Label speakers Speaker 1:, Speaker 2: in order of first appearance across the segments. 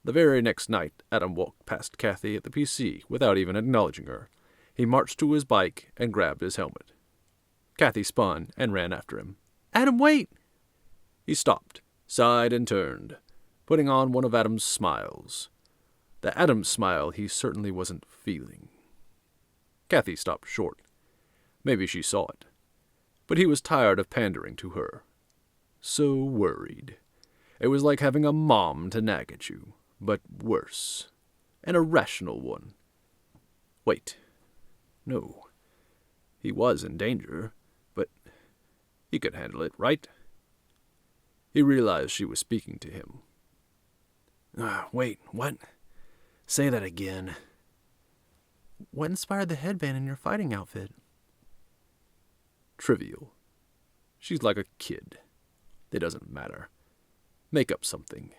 Speaker 1: The very next night, Adam walked past Kathy at the PC without even acknowledging her. He marched to his bike and grabbed his helmet. Kathy spun and ran after him. "Adam, wait!" He stopped, sighed, and turned, putting on one of Adam's smiles. The Adam smile he certainly wasn't feeling. Kathy stopped short. Maybe she saw it. But he was tired of pandering to her. So worried. It was like having a mom to nag at you, but worse. An irrational one. Wait. No. He was in danger, but he could handle it, right? He realized she was speaking to him. Wait, what? Say that again. What inspired the headband in your fighting outfit? Trivial. She's like a kid. It doesn't matter. Make up something.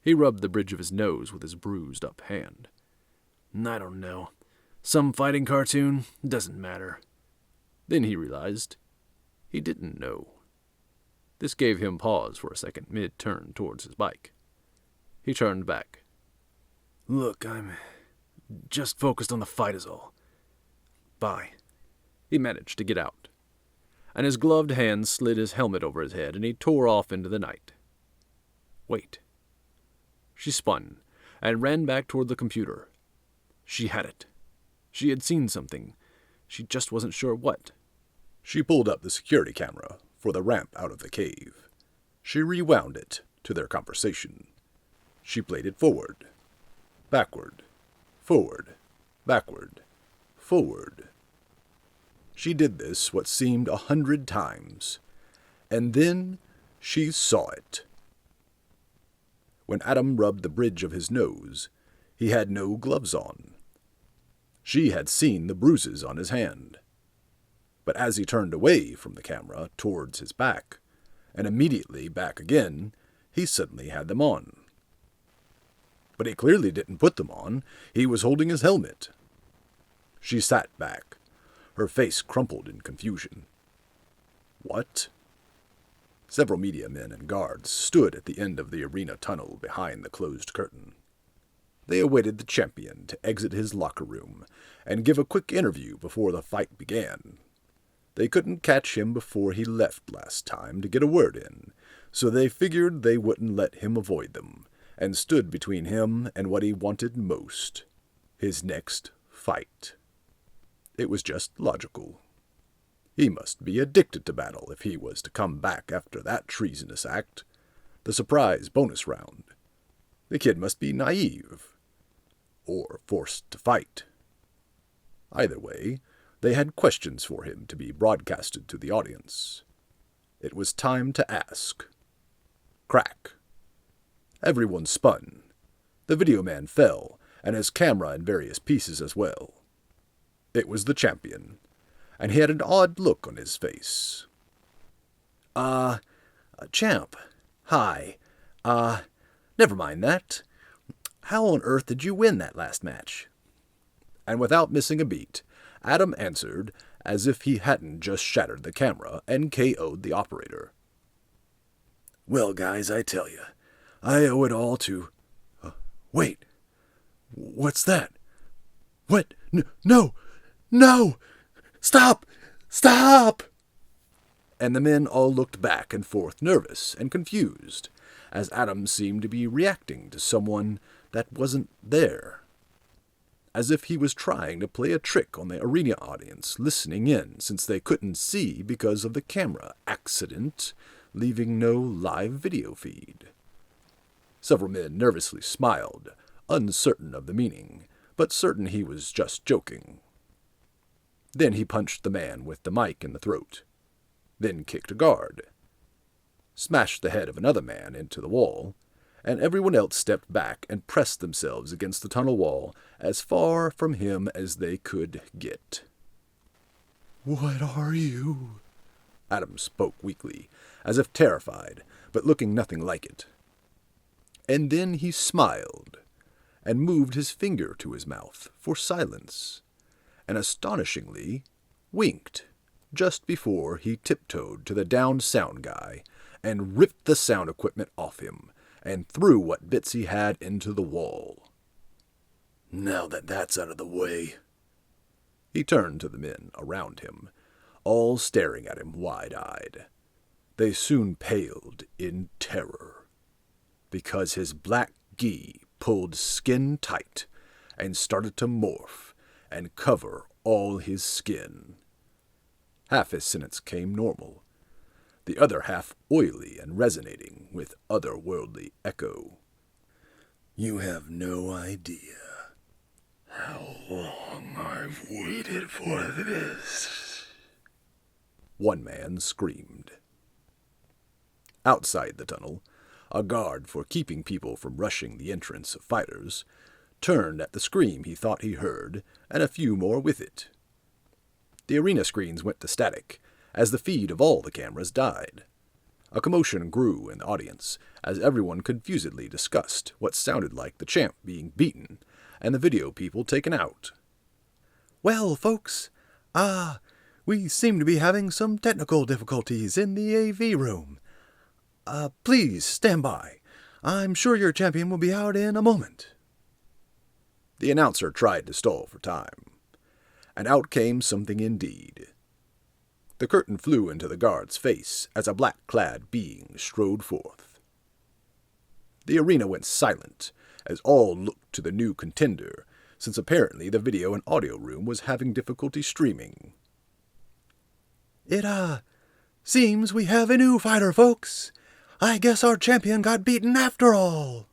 Speaker 1: He rubbed the bridge of his nose with his bruised up hand. I don't know. Some fighting cartoon? Doesn't matter. Then he realized he didn't know. This gave him pause for a second mid-turn towards his bike. He turned back. Look, I'm just focused on the fight is all. Bye. He managed to get out, and his gloved hand slid his helmet over his head, and he tore off into the night. Wait. She spun, and ran back toward the computer. She had it. She had seen something. She just wasn't sure what. She pulled up the security camera for the ramp out of the cave. She rewound it to their conversation. She played it forward, backward, forward, backward, forward. She did this what seemed 100 times, and then she saw it. When Adam rubbed the bridge of his nose, he had no gloves on. She had seen the bruises on his hand. But as he turned away from the camera towards his back, and immediately back again, he suddenly had them on. But he clearly didn't put them on. He was holding his helmet. She sat back, her face crumpled in confusion. What? Several media men and guards stood at the end of the arena tunnel behind the closed curtain. They awaited the champion to exit his locker room and give a quick interview before the fight began. They couldn't catch him before he left last time to get a word in, so they figured they wouldn't let him avoid them, and stood between him and what he wanted most, his next fight. It was just logical. He must be addicted to battle if he was to come back after that treasonous act. The surprise bonus round. The kid must be naive. Or forced to fight. Either way, they had questions for him to be broadcasted to the audience. It was time to ask. Crack. Everyone spun. The video man fell, and his camera in various pieces as well. It was the champion, and he had an odd look on his face. Champ. Hi. Never mind that. How on earth did you win that last match? And without missing a beat, Adam answered as if he hadn't just shattered the camera and KO'd the operator. Well, guys, I tell you, I owe it all to... wait. What's that? What? No! No! Stop! Stop! And the men all looked back and forth, nervous and confused, as Adam seemed to be reacting to someone that wasn't there. As if he was trying to play a trick on the arena audience listening in, since they couldn't see because of the camera accident, leaving no live video feed. Several men nervously smiled, uncertain of the meaning, but certain he was just joking. Then he punched the man with the mic in the throat, then kicked a guard, smashed the head of another man into the wall, and everyone else stepped back and pressed themselves against the tunnel wall as far from him as they could get. "What are you?" Adam spoke weakly, as if terrified, but looking nothing like it. And then he smiled, and moved his finger to his mouth for silence, and astonishingly winked just before he tiptoed to the downed sound guy and ripped the sound equipment off him, and threw what bits he had into the wall. "Now that that's out of the way," he turned to the men around him, all staring at him wide-eyed. They soon paled in terror, because his black gi pulled skin tight and started to morph and cover all his skin. Half his sentence came normal, the other half oily and resonating with otherworldly echo. "You have no idea how long I've waited for this," one man screamed. Outside the tunnel, a guard for keeping people from rushing the entrance of fighters turned at the scream he thought he heard, and a few more with it. The arena screens went to static as the feed of all the cameras died. A commotion grew in the audience as everyone confusedly discussed what sounded like the champ being beaten and the video people taken out. "Well, folks, we seem to be having some technical difficulties in the AV room. Please stand by. I'm sure your champion will be out in a moment." The announcer tried to stall for time, and out came something indeed. The curtain flew into the guard's face as a black-clad being strode forth. The arena went silent as all looked to the new contender, since apparently the video and audio room was having difficulty streaming. "It, seems we have a new fighter, folks. I guess our champion got beaten after all."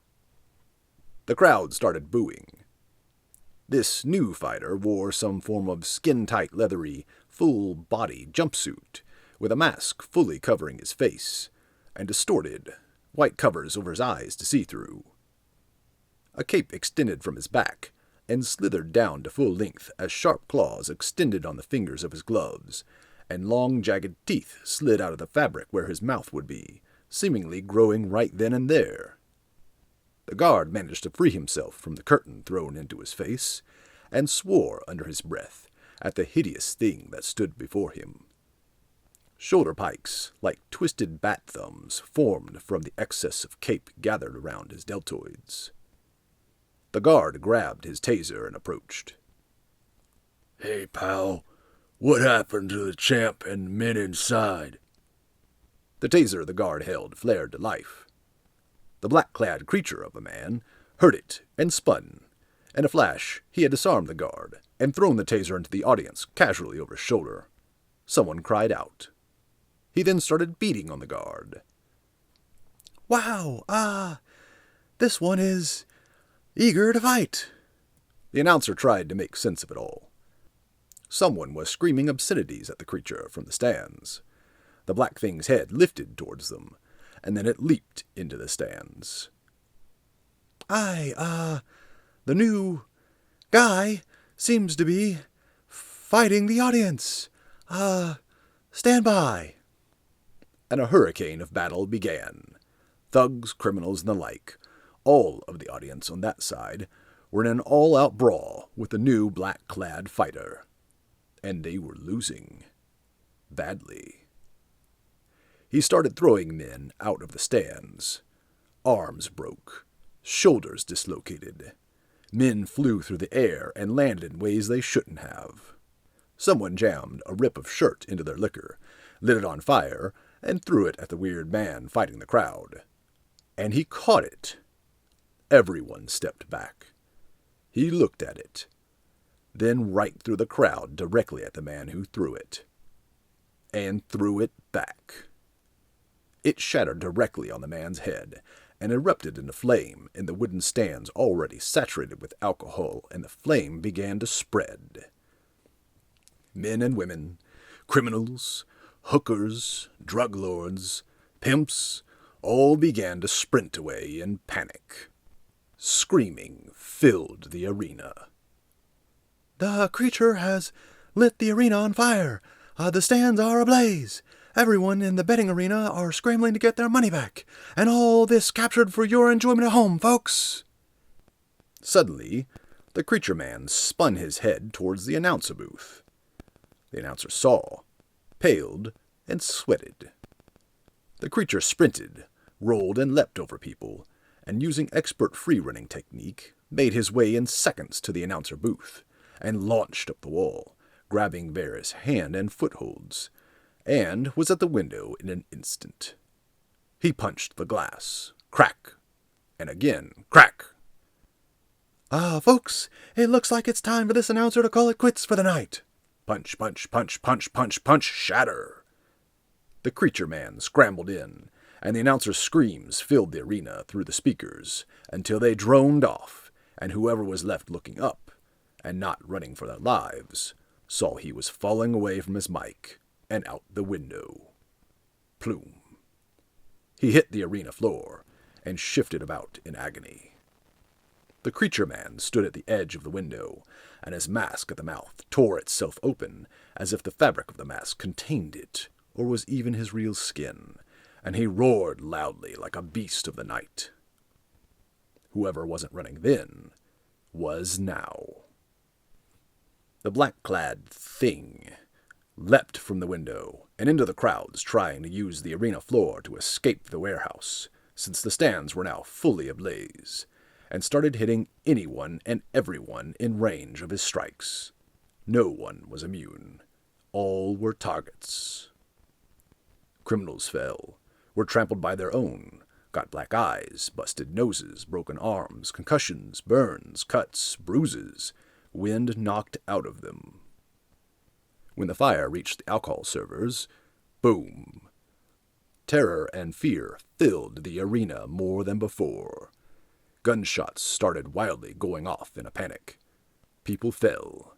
Speaker 1: The crowd started booing. This new fighter wore some form of skin-tight, leathery, full-body jumpsuit, with a mask fully covering his face, and distorted, white covers over his eyes to see through. A cape extended from his back, and slithered down to full length as sharp claws extended on the fingers of his gloves, and long jagged teeth slid out of the fabric where his mouth would be, seemingly growing right then and there. The guard managed to free himself from the curtain thrown into his face, and swore under his breath at the hideous thing that stood before him. Shoulder pikes, like twisted bat thumbs, formed from the excess of cape gathered around his deltoids. The guard grabbed his taser and approached. "Hey, pal, what happened to the champ and the men inside?" The taser the guard held flared to life. The black-clad creature of a man heard it and spun. In a flash, he had disarmed the guard and thrown the taser into the audience casually over his shoulder. Someone cried out. He then started beating on the guard. "Wow, this one is eager to fight." The announcer tried to make sense of it all. Someone was screaming obscenities at the creature from the stands. The black thing's head lifted towards them, and then it leaped into the stands. The new guy seems to be fighting the audience. Stand by." And a hurricane of battle began. Thugs, criminals, and the like, all of the audience on that side, were in an all-out brawl with the new black-clad fighter. And they were losing. Badly. He started throwing men out of the stands. Arms broke. Shoulders dislocated. Men flew through the air and landed in ways they shouldn't have. Someone jammed a rip of shirt into their liquor, lit it on fire, and threw it at the weird man fighting the crowd. And he caught it. Everyone stepped back. He looked at it. Then right through the crowd directly at the man who threw it. And threw it back. It shattered directly on the man's head, and erupted into flame in the wooden stands already saturated with alcohol, and the flame began to spread. Men and women, criminals, hookers, drug lords, pimps, all began to sprint away in panic. Screaming filled the arena. "The creature has lit the arena on fire. The stands are ablaze. Everyone in the betting arena are scrambling to get their money back, and all this captured for your enjoyment at home, folks." Suddenly, the creature man spun his head towards the announcer booth. The announcer saw, paled, and sweated. The creature sprinted, rolled, and leapt over people, and using expert free-running technique, made his way in seconds to the announcer booth, and launched up the wall, grabbing Vera's hand and footholds, and was at the window in an instant. He punched the glass, crack, and again, crack. Folks, it looks like it's time for this announcer to call it quits for the night. Punch, punch, punch, punch, punch, punch, shatter. The creature man scrambled in, and the announcer's screams filled the arena through the speakers until they droned off, and whoever was left looking up, and not running for their lives, saw he was falling away from his mic and out the window. Plume. He hit the arena floor and shifted about in agony. The creature man stood at the edge of the window, and his mask at the mouth tore itself open as if the fabric of the mask contained it, or was even his real skin, and he roared loudly like a beast of the night. Whoever wasn't running then was now. The black-clad thing leapt from the window and into the crowds trying to use the arena floor to escape the warehouse, since the stands were now fully ablaze, and started hitting anyone and everyone in range of his strikes. No one was immune. All were targets. Criminals fell, were trampled by their own, got black eyes, busted noses, broken arms, concussions, burns, cuts, bruises, wind knocked out of them. When the fire reached the alcohol servers, boom! Terror and fear filled the arena more than before. Gunshots started wildly going off in a panic. People fell.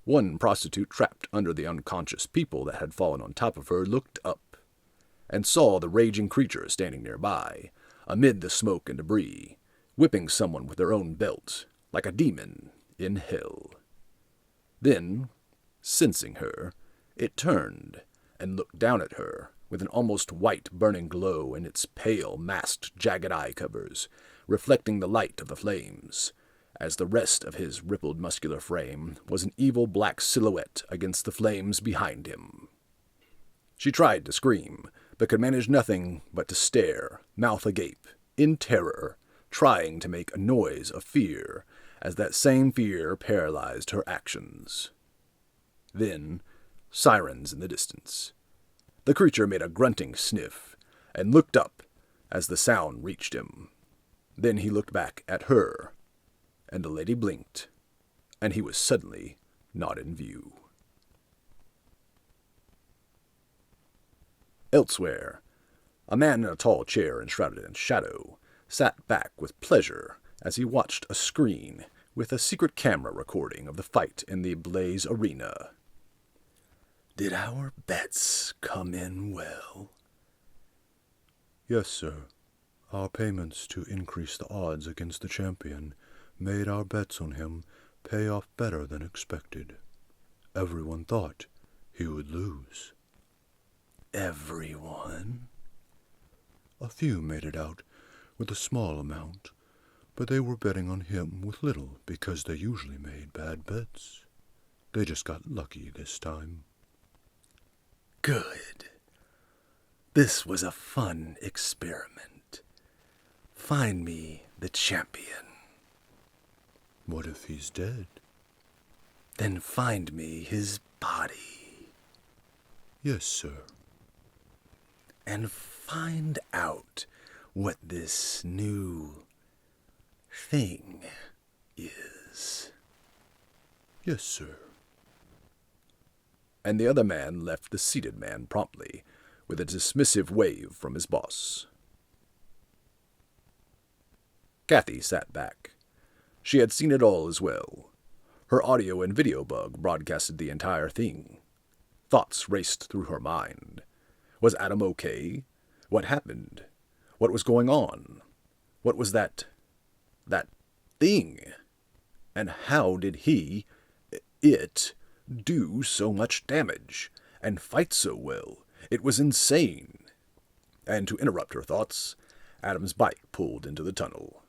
Speaker 1: One prostitute trapped under the unconscious people that had fallen on top of her looked up, and saw the raging creature standing nearby, amid the smoke and debris, whipping someone with their own belt, like a demon in hell. Then, sensing her, it turned and looked down at her with an almost white burning glow in its pale, masked, jagged eye covers, reflecting the light of the flames, as the rest of his rippled muscular frame was an evil black silhouette against the flames behind him. She tried to scream, but could manage nothing but to stare, mouth agape, in terror, trying to make a noise of fear, as that same fear paralyzed her actions. Then, sirens in the distance. The creature made a grunting sniff, and looked up as the sound reached him. Then he looked back at her, and the lady blinked, and he was suddenly not in view. Elsewhere, a man in a tall chair enshrouded in shadow sat back with pleasure as he watched a screen with a secret camera recording of the fight in the Blaze Arena. Did our bets come in well?
Speaker 2: Yes, sir. Our payments to increase the odds against the champion made our bets on him pay off better than expected. Everyone thought he would lose.
Speaker 1: Everyone?
Speaker 2: A few made it out with a small amount, but they were betting on him with little because they usually made bad bets. They just got lucky this time.
Speaker 1: Good. This was a fun experiment. Find me the champion.
Speaker 2: What if he's dead?
Speaker 1: Then find me his body.
Speaker 2: Yes, sir.
Speaker 1: And find out what this new thing is.
Speaker 2: Yes, sir.
Speaker 1: And the other man left the seated man promptly, with a dismissive wave from his boss. Kathy sat back. She had seen it all as well. Her audio and video bug broadcasted the entire thing. Thoughts raced through her mind. Was Adam okay? What happened? What was going on? What was that thing? And how did it do so much damage, and fight so well? It was insane. And to interrupt her thoughts, Adam's bike pulled into the tunnel.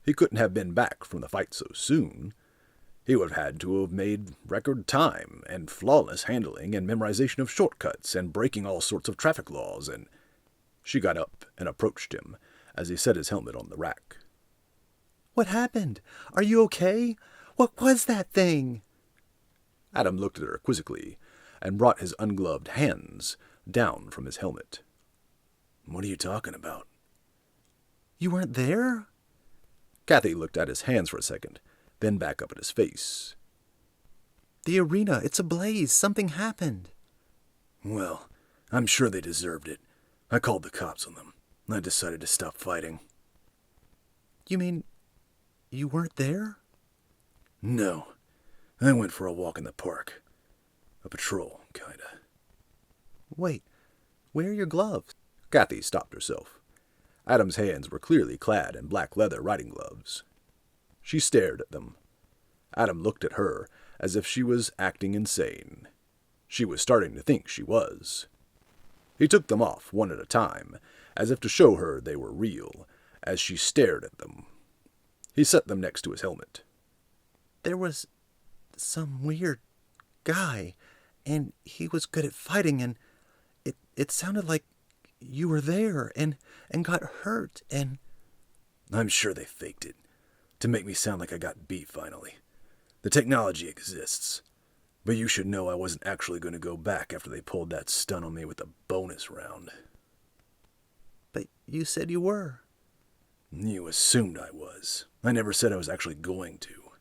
Speaker 1: He couldn't have been back from the fight so soon. He would have had to have made record time, and flawless handling, and memorization of shortcuts, and breaking all sorts of traffic laws, and... She got up and approached him, as he set his helmet on the rack.
Speaker 3: "What happened? Are you okay? What was that thing?"
Speaker 1: Adam looked at her quizzically and brought his ungloved hands down from his helmet. "What are you talking about?"
Speaker 3: "You weren't there?"
Speaker 1: Kathy looked at his hands for a second, then back up at his face.
Speaker 3: "The arena, it's ablaze. Something happened."
Speaker 2: Well, I'm sure they deserved it. I called the cops on them. I decided to stop fighting.
Speaker 3: "You mean you weren't there?"
Speaker 2: No. I went for a walk in the park. A patrol, kinda.
Speaker 3: "Wait, where are your gloves?"
Speaker 1: Kathy stopped herself. Adam's hands were clearly clad in black leather riding gloves. She stared at them. Adam looked at her as if she was acting insane. She was starting to think she was. He took them off one at a time, as if to show her they were real, as she stared at them. He set them next to his helmet.
Speaker 3: "There was some weird guy, and he was good at fighting, and it sounded like you were there and got hurt, and..."
Speaker 2: I'm sure they faked it, to make me sound like I got beat finally. The technology exists, but you should know I wasn't actually going to go back after they pulled that stunt on me with the bonus round.
Speaker 3: "But you said you were."
Speaker 2: You assumed I was. I never said I was actually going to.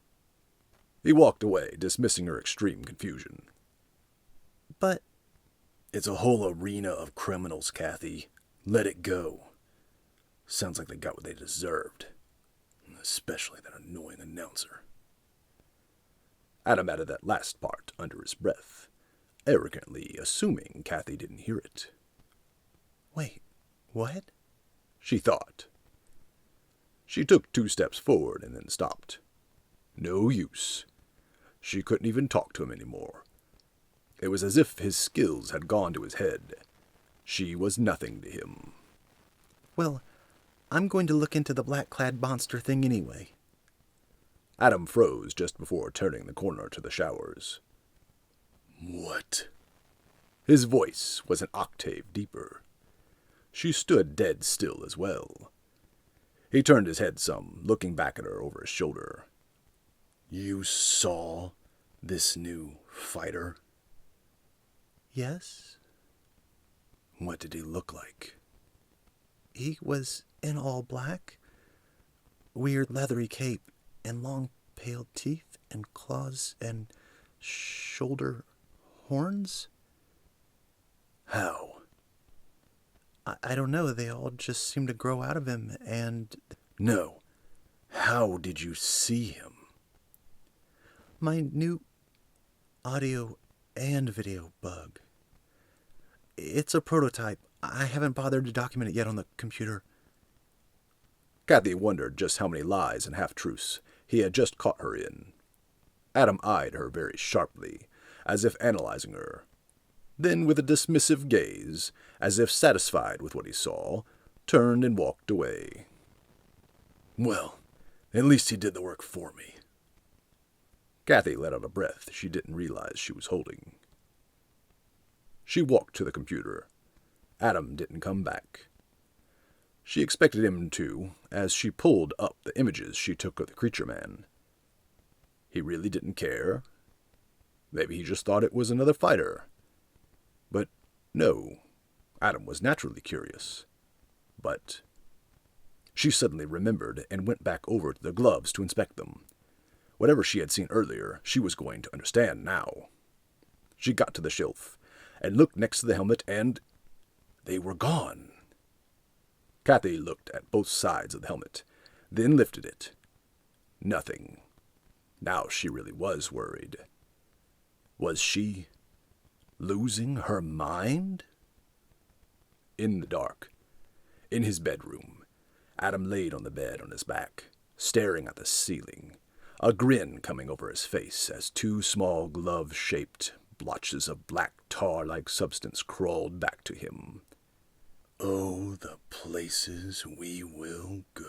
Speaker 1: He walked away, dismissing her extreme confusion.
Speaker 3: "But..."
Speaker 2: It's a whole arena of criminals, Kathy. Let it go. Sounds like they got what they deserved. Especially that annoying announcer.
Speaker 1: Adam added that last part under his breath, arrogantly assuming Kathy didn't hear it.
Speaker 3: "Wait, what?"
Speaker 1: she thought. She took 2 steps forward and then stopped. No use. She couldn't even talk to him anymore. It was as if his skills had gone to his head. She was nothing to him.
Speaker 3: "Well, I'm going to look into the black-clad monster thing anyway."
Speaker 1: Adam froze just before turning the corner to the showers.
Speaker 2: What?
Speaker 1: His voice was an octave deeper. She stood dead still as well. He turned his head some, looking back at her over his shoulder.
Speaker 2: You saw this new fighter?
Speaker 3: "Yes."
Speaker 2: What did he look like?
Speaker 3: "He was in all black, weird leathery cape, and long pale teeth, and claws, and shoulder horns."
Speaker 2: How?
Speaker 3: I don't know, they all just seemed to grow out of him, and...
Speaker 2: No. How did you see him?
Speaker 3: My new audio and video bug. It's a prototype. I haven't bothered to document it yet on the computer.
Speaker 1: Kathy wondered just how many lies and half-truths he had just caught her in. Adam eyed her very sharply, as if analyzing her. Then, with a dismissive gaze, as if satisfied with what he saw, turned and walked away.
Speaker 2: Well, at least he did the work for me.
Speaker 1: Kathy let out a breath she didn't realize she was holding. She walked to the computer. Adam didn't come back. She expected him to, as she pulled up the images she took of the creature man. He really didn't care. Maybe he just thought it was another fighter. But no, Adam was naturally curious. But she suddenly remembered and went back over to the gloves to inspect them. Whatever she had seen earlier, she was going to understand now. She got to the shelf and looked next to the helmet, and they were gone. Kathy looked at both sides of the helmet, then lifted it. Nothing. Now she really was worried. Was she losing her mind? In the dark, in his bedroom, Adam laid on the bed on his back, staring at the ceiling, a grin coming over his face as 2 small glove-shaped blotches of black tar-like substance crawled back to him.
Speaker 2: Oh, the places we will go.